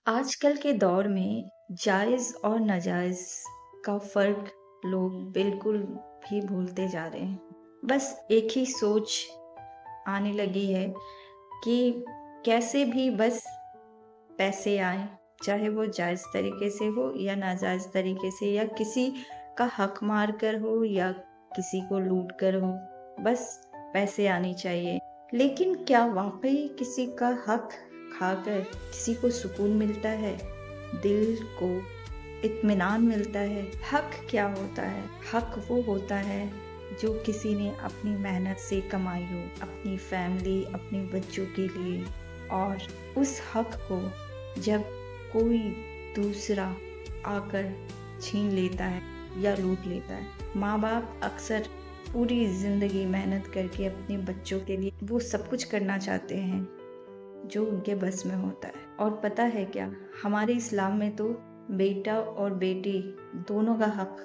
आजकल के दौर में जायज़ और नाजायज़ का फ़र्क लोग बिल्कुल भी भूलते जा रहे हैं। बस एक ही सोच आने लगी है कि कैसे भी बस पैसे आएँ, चाहे वो जायज़ तरीके से हो या नाजायज़ तरीके से, या किसी का हक मार कर हो या किसी को लूट कर हो, बस पैसे आने चाहिए। लेकिन क्या वाक़ई किसी का हक खाकर किसी को सुकून मिलता है? दिल को इत्मीनान मिलता है? हक क्या होता है? हक वो होता है जो किसी ने अपनी मेहनत से कमाई हो, अपनी फैमिली, अपने बच्चों के लिए, और उस हक को जब कोई दूसरा आकर छीन लेता है या लूट लेता है। माँ-बाप अक्सर पूरी ज़िंदगी मेहनत करके अपने बच्चों के लिए वो सब कुछ करना चाहते हैं जो उनके बस में होता है। और पता है क्या, हमारे इस्लाम में तो बेटा और बेटी दोनों का हक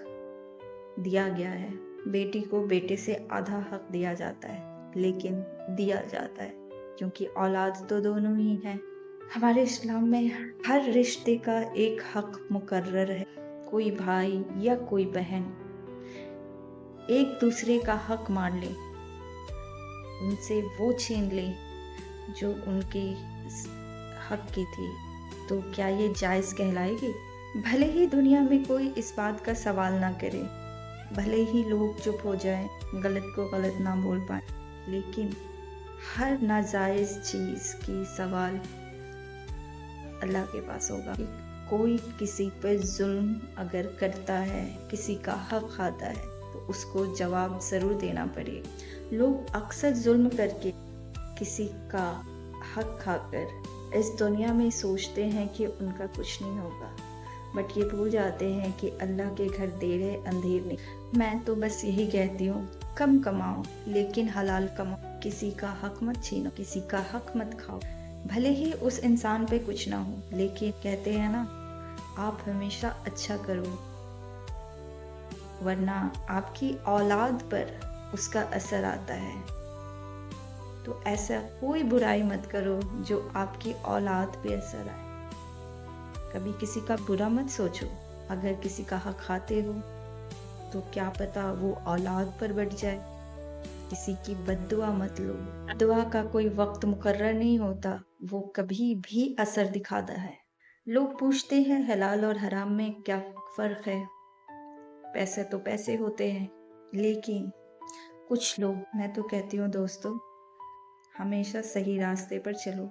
दिया गया है। बेटी को बेटे से आधा हक दिया जाता है, लेकिन दिया जाता है क्योंकि औलाद तो दोनों ही हैं। हमारे इस्लाम में हर रिश्ते का एक हक मुकर्रर है। कोई भाई या कोई बहन एक दूसरे का हक मार ले, उनसे वो छीन ले जो उनकी हक की थी, तो क्या ये जायज़ कहलाएगी? भले ही दुनिया में कोई इस बात का सवाल ना करे, भले ही लोग चुप हो जाएं, गलत को गलत ना बोल पाए, लेकिन हर नाजायज़ चीज़ की सवाल अल्लाह के पास होगा। कि कोई किसी पे जुल्म अगर करता है, किसी का हक खाता है, तो उसको जवाब ज़रूर देना पड़ेगा। लोग अक्सर जुल्म करके किसी का हक खाकर इस दुनिया में सोचते हैं कि उनका कुछ नहीं होगा, बट ये भूल जाते हैं कि अल्लाह के घर देर है अंधेर नहीं। मैं तो बस यही कहती हूँ, कम कमाओ लेकिन हलाल कमाओ, किसी का हक मत छीनो, किसी का हक मत खाओ। भले ही उस इंसान पे कुछ ना हो, लेकिन कहते हैं ना, आप हमेशा अच्छा करो, वरना आपकी औलाद पर उसका असर आता है। तो ऐसा कोई बुराई मत करो जो आपकी औलाद पे असर आए। कभी किसी का बुरा मत सोचो। अगर किसी का हक खाते हो तो क्या पता वो औलाद पर बढ़ जाए। किसी की बद्दुआ मत लो। दुआ का कोई वक्त मुकर्रर नहीं होता, वो कभी भी असर दिखाता है। लोग पूछते हैं हलाल और हराम में क्या फ़र्क है? पैसे तो पैसे होते हैं, लेकिन कुछ लोग, मैं तो कहती हूँ दोस्तों, हमेशा सही रास्ते पर चलो।